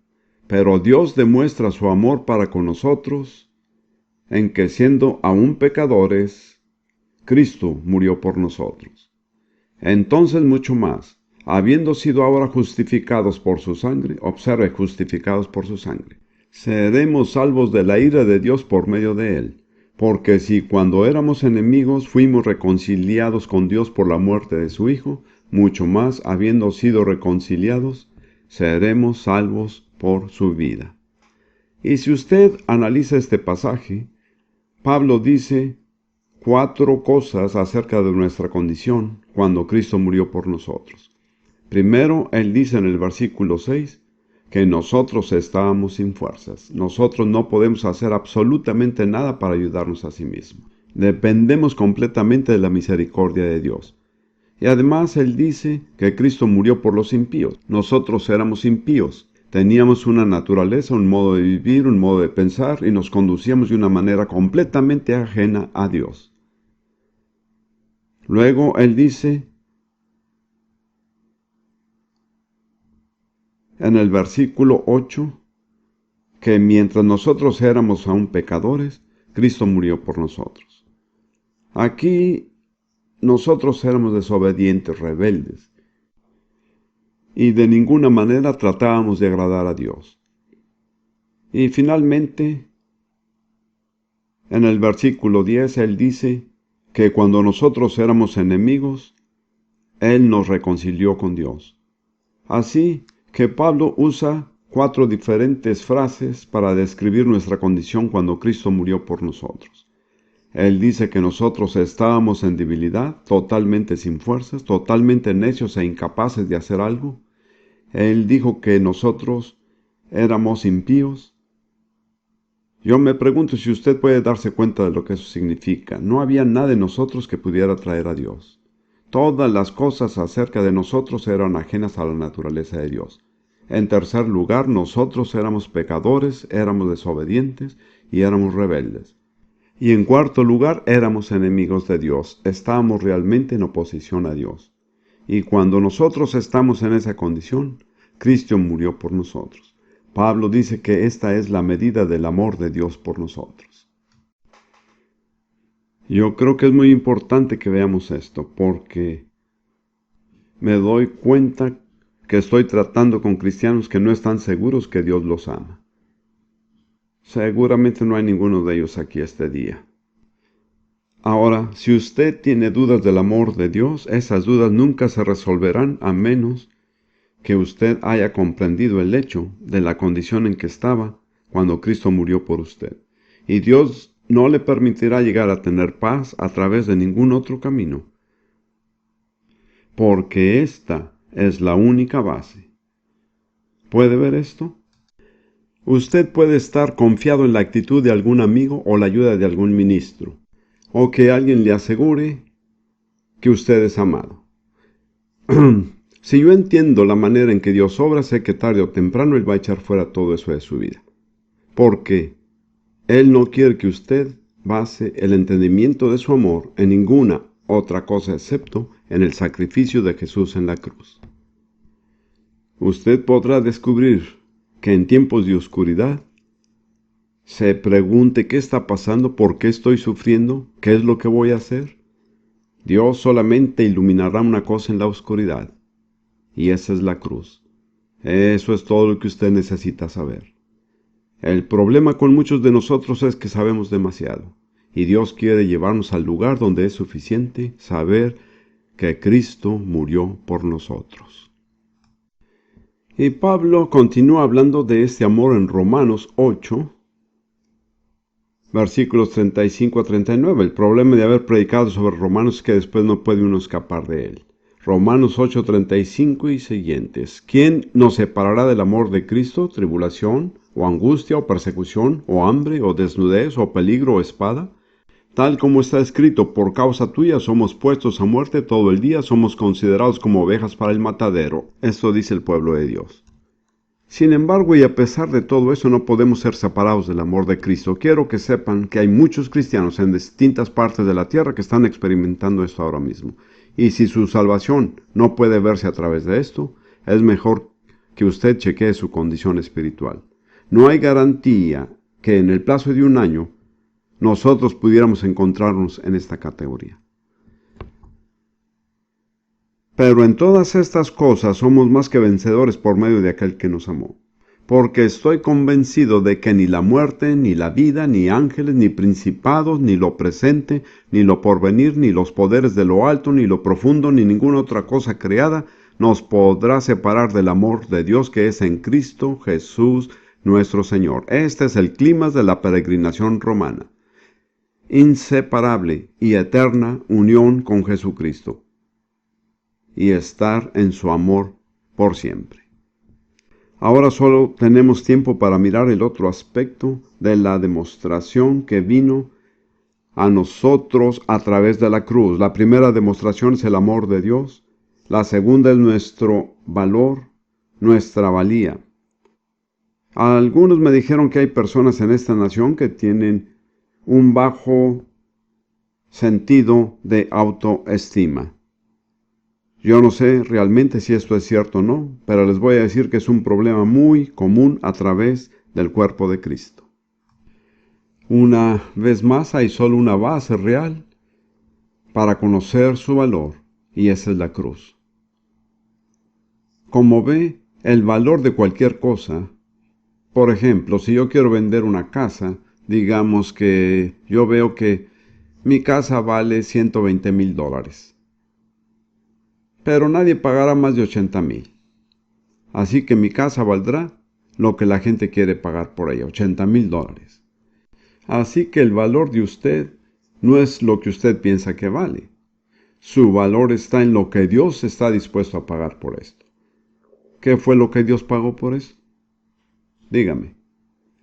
Pero Dios demuestra su amor para con nosotros, en que siendo aún pecadores, Cristo murió por nosotros. Entonces mucho más, habiendo sido ahora justificados por su sangre, observe, justificados por su sangre, seremos salvos de la ira de Dios por medio de él. Porque si cuando éramos enemigos fuimos reconciliados con Dios por la muerte de su Hijo, mucho más, habiendo sido reconciliados, seremos salvos por su vida. Y si usted analiza este pasaje, Pablo dice 4 cosas acerca de nuestra condición cuando Cristo murió por nosotros. Primero, él dice en el versículo 6 que nosotros estábamos sin fuerzas. Nosotros no podemos hacer absolutamente nada para ayudarnos a sí mismos. Dependemos completamente de la misericordia de Dios. Y además él dice que Cristo murió por los impíos. Nosotros éramos impíos. Teníamos una naturaleza, un modo de vivir, un modo de pensar y nos conducíamos de una manera completamente ajena a Dios. Luego él dice en el versículo 8 que mientras nosotros éramos aún pecadores, Cristo murió por nosotros. Aquí nosotros éramos desobedientes, rebeldes, y de ninguna manera tratábamos de agradar a Dios. Y finalmente, en el versículo 10, él dice que cuando nosotros éramos enemigos, él nos reconcilió con Dios. Así que Pablo usa 4 diferentes frases para describir nuestra condición cuando Cristo murió por nosotros. Él dice que nosotros estábamos en debilidad, totalmente sin fuerzas, totalmente necios e incapaces de hacer algo. Él dijo que nosotros éramos impíos. Yo me pregunto si usted puede darse cuenta de lo que eso significa. No había nada en nosotros que pudiera traer a Dios. Todas las cosas acerca de nosotros eran ajenas a la naturaleza de Dios. En tercer lugar, nosotros éramos pecadores, éramos desobedientes y éramos rebeldes. Y en cuarto lugar, éramos enemigos de Dios. Estábamos realmente en oposición a Dios. Y cuando nosotros estamos en esa condición, Cristo murió por nosotros. Pablo dice que esta es la medida del amor de Dios por nosotros. Yo creo que es muy importante que veamos esto, porque me doy cuenta que estoy tratando con cristianos que no están seguros que Dios los ama. Seguramente no hay ninguno de ellos aquí este día. Ahora, si usted tiene dudas del amor de Dios, esas dudas nunca se resolverán a menos que usted haya comprendido el hecho de la condición en que estaba cuando Cristo murió por usted. Y Dios no le permitirá llegar a tener paz a través de ningún otro camino, porque esta es la única base. ¿Puede ver esto? Usted puede estar confiado en la actitud de algún amigo o la ayuda de algún ministro, o que alguien le asegure que usted es amado. Si yo entiendo la manera en que Dios obra, sé que tarde o temprano Él va a echar fuera todo eso de su vida. Porque Él no quiere que usted base el entendimiento de su amor en ninguna otra cosa excepto en el sacrificio de Jesús en la cruz. Usted podrá descubrir que en tiempos de oscuridad se pregunte qué está pasando, por qué estoy sufriendo, qué es lo que voy a hacer. Dios solamente iluminará una cosa en la oscuridad, y esa es la cruz. Eso es todo lo que usted necesita saber. El problema con muchos de nosotros es que sabemos demasiado, y Dios quiere llevarnos al lugar donde es suficiente saber que Cristo murió por nosotros. Y Pablo continúa hablando de este amor en Romanos 8, versículos 35 a 39. El problema de haber predicado sobre Romanos es que después no puede uno escapar de él. Romanos 8, 35 y siguientes. ¿Quién nos separará del amor de Cristo? ¿Tribulación, o angustia, o persecución, o hambre, o desnudez, o peligro, o espada? Tal como está escrito, por causa tuya somos puestos a muerte todo el día, somos considerados como ovejas para el matadero. Esto dice el pueblo de Dios. Sin embargo, y a pesar de todo eso, no podemos ser separados del amor de Cristo. Quiero que sepan que hay muchos cristianos en distintas partes de la tierra que están experimentando esto ahora mismo. Y si su salvación no puede verse a través de esto, es mejor que usted chequee su condición espiritual. No hay garantía que en el plazo de un año nosotros pudiéramos encontrarnos en esta categoría. Pero en todas estas cosas somos más que vencedores por medio de aquel que nos amó. Porque estoy convencido de que ni la muerte, ni la vida, ni ángeles, ni principados, ni lo presente, ni lo porvenir, ni los poderes de lo alto, ni lo profundo, ni ninguna otra cosa creada, nos podrá separar del amor de Dios que es en Cristo Jesús nuestro Señor. Este es el clímax de la peregrinación romana. Inseparable y eterna unión con Jesucristo y estar en su amor por siempre. Ahora solo tenemos tiempo para mirar el otro aspecto de la demostración que vino a nosotros a través de la cruz. La primera demostración es el amor de Dios. La segunda es nuestro valor, nuestra valía. Algunos me dijeron que hay personas en esta nación que tienen un bajo sentido de autoestima. Yo no sé realmente si esto es cierto o no, pero les voy a decir que es un problema muy común a través del cuerpo de Cristo. Una vez más, hay solo una base real para conocer su valor, y esa es la cruz. Como ve, el valor de cualquier cosa, por ejemplo, si yo quiero vender una casa, digamos que yo veo que mi casa vale $120,000, pero nadie pagará más de $80,000. Así que mi casa valdrá lo que la gente quiere pagar por ella, $80,000. Así que el valor de usted no es lo que usted piensa que vale. Su valor está en lo que Dios está dispuesto a pagar por esto. ¿Qué fue lo que Dios pagó por eso? Dígame.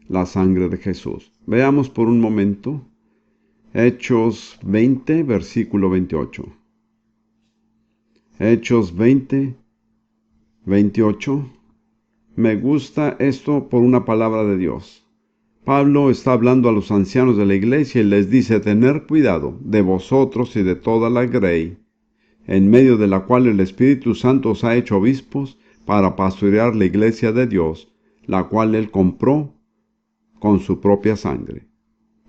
La sangre de Jesús. Veamos por un momento Hechos 20, versículo 28. Hechos 20, 28. Me gusta esto por una palabra de Dios. Pablo está hablando a los ancianos de la iglesia y les dice: tener cuidado de vosotros y de toda la grey, en medio de la cual el Espíritu Santo os ha hecho obispos para pastorear la iglesia de Dios, la cual él compró con su propia sangre.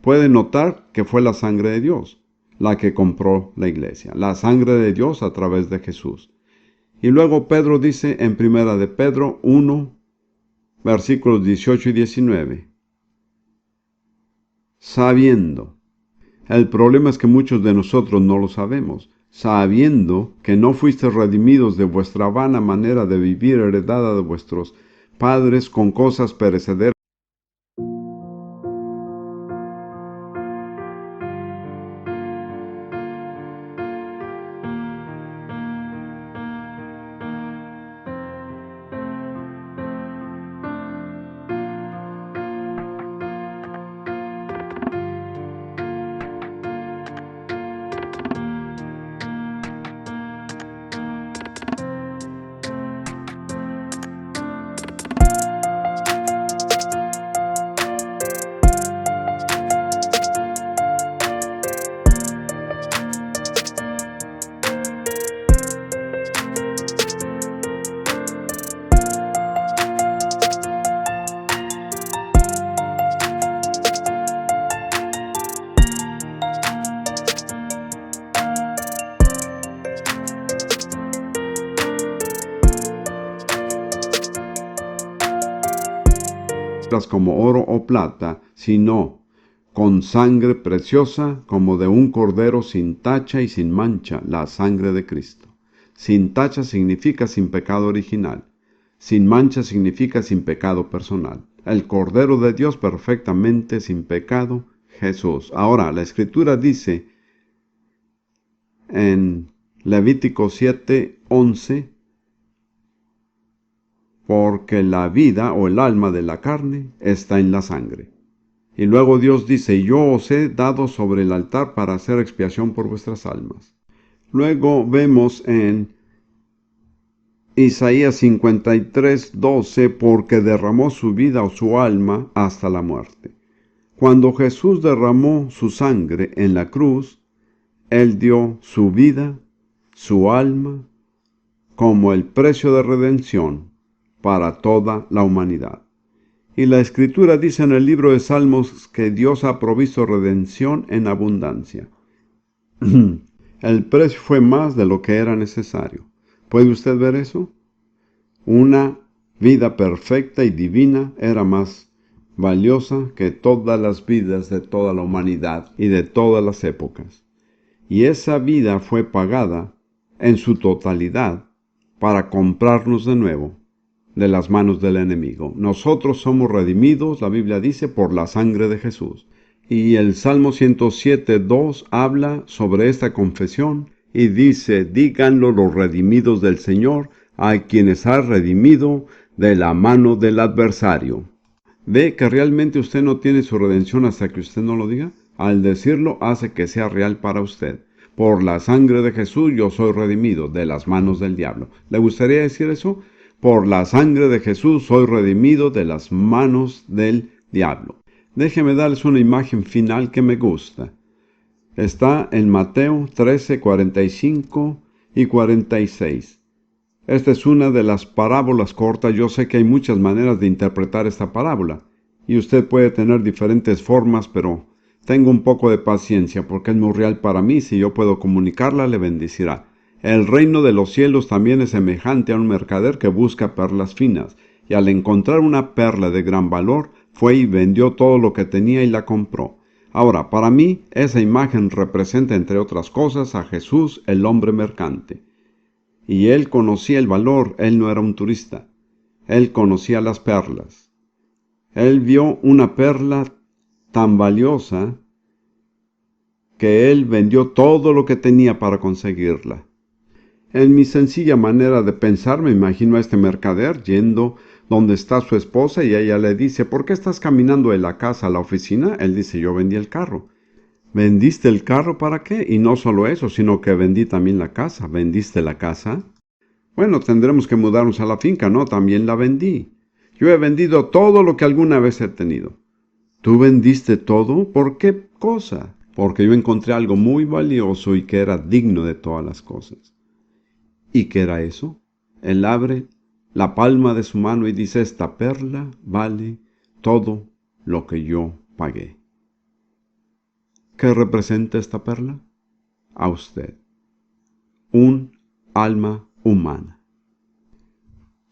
Pueden notar que fue la sangre de Dios la que compró la iglesia, la sangre de Dios a través de Jesús. Y luego Pedro dice en 1 de Pedro 1, versículos 18 y 19, sabiendo. El problema es que muchos de nosotros no lo sabemos. Sabiendo que no fuisteis redimidos de vuestra vana manera de vivir heredada de vuestros padres con cosas perecederas, como oro o plata, sino con sangre preciosa como de un cordero sin tacha y sin mancha, la sangre de Cristo. Sin tacha significa sin pecado original. Sin mancha significa sin pecado personal. El Cordero de Dios perfectamente sin pecado, Jesús. Ahora, la Escritura dice en Levítico 7:11, porque la vida o el alma de la carne está en la sangre. Y luego Dios dice: yo os he dado sobre el altar para hacer expiación por vuestras almas. Luego vemos en Isaías 53:12, porque derramó su vida o su alma hasta la muerte. Cuando Jesús derramó su sangre en la cruz, Él dio su vida, su alma, como el precio de redención para toda la humanidad. Y la Escritura dice en el libro de Salmos que Dios ha provisto redención en abundancia. El precio fue más de lo que era necesario. ¿Puede usted ver eso? Una vida perfecta y divina era más valiosa que todas las vidas de toda la humanidad y de todas las épocas. Y esa vida fue pagada en su totalidad para comprarnos de nuevo de las manos del enemigo. Nosotros somos redimidos, la Biblia dice, por la sangre de Jesús. Y el Salmo 107:2 habla sobre esta confesión y dice: díganlo los redimidos del Señor, a quienes ha redimido de la mano del adversario. ¿Ve que realmente usted no tiene su redención hasta que usted no lo diga? Al decirlo hace que sea real para usted. Por la sangre de Jesús yo soy redimido de las manos del diablo. ¿Le gustaría decir eso? Por la sangre de Jesús soy redimido de las manos del diablo. Déjeme darles una imagen final que me gusta. Está en Mateo 13, 45 y 46. Esta es una de las parábolas cortas. Yo sé que hay muchas maneras de interpretar esta parábola, y usted puede tener diferentes formas, pero tengo un poco de paciencia porque es muy real para mí. Si yo puedo comunicarla, le bendecirá. El reino de los cielos también es semejante a un mercader que busca perlas finas, y al encontrar una perla de gran valor, fue y vendió todo lo que tenía y la compró. Ahora, para mí, esa imagen representa, entre otras cosas, a Jesús, el hombre mercante. Y él conocía el valor, él no era un turista. Él conocía las perlas. Él vio una perla tan valiosa que él vendió todo lo que tenía para conseguirla. En mi sencilla manera de pensar, me imagino a este mercader yendo donde está su esposa y ella le dice: ¿por qué estás caminando de la casa a la oficina? Él dice: yo vendí el carro. ¿Vendiste el carro para qué? Y no solo eso, sino que vendí también la casa. ¿Vendiste la casa? Bueno, tendremos que mudarnos a la finca, ¿no? También la vendí. Yo he vendido todo lo que alguna vez he tenido. ¿Tú vendiste todo? ¿Por qué cosa? Porque yo encontré algo muy valioso y que era digno de todas las cosas. ¿Y qué era eso? Él abre la palma de su mano y dice: esta perla vale todo lo que yo pagué. ¿Qué representa esta perla? A usted. Un alma humana.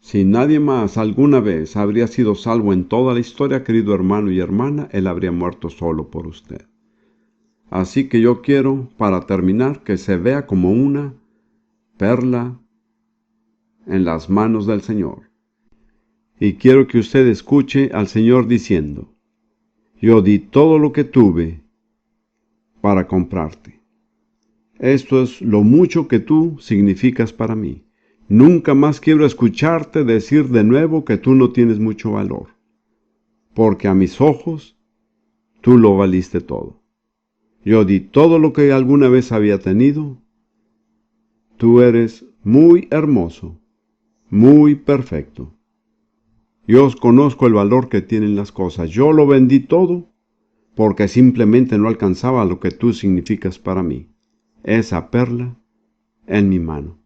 Si nadie más alguna vez habría sido salvo en toda la historia, querido hermano y hermana, él habría muerto solo por usted. Así que yo quiero, para terminar, que se vea como una perla en las manos del Señor. Y quiero que usted escuche al Señor diciendo: yo di todo lo que tuve para comprarte. Esto es lo mucho que tú significas para mí. Nunca más quiero escucharte decir de nuevo que tú no tienes mucho valor, porque a mis ojos tú lo valiste todo. Yo di todo lo que alguna vez había tenido. Tú eres muy hermoso, muy perfecto. Yo conozco el valor que tienen las cosas. Yo lo vendí todo porque simplemente no alcanzaba lo que tú significas para mí. Esa perla en mi mano.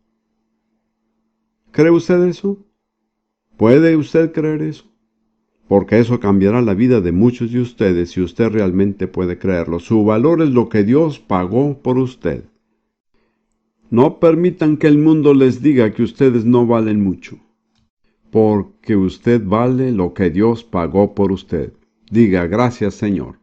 ¿Cree usted eso? ¿Puede usted creer eso? Porque eso cambiará la vida de muchos de ustedes si usted realmente puede creerlo. Su valor es lo que Dios pagó por usted. No permitan que el mundo les diga que ustedes no valen mucho, porque usted vale lo que Dios pagó por usted. Diga: gracias, Señor.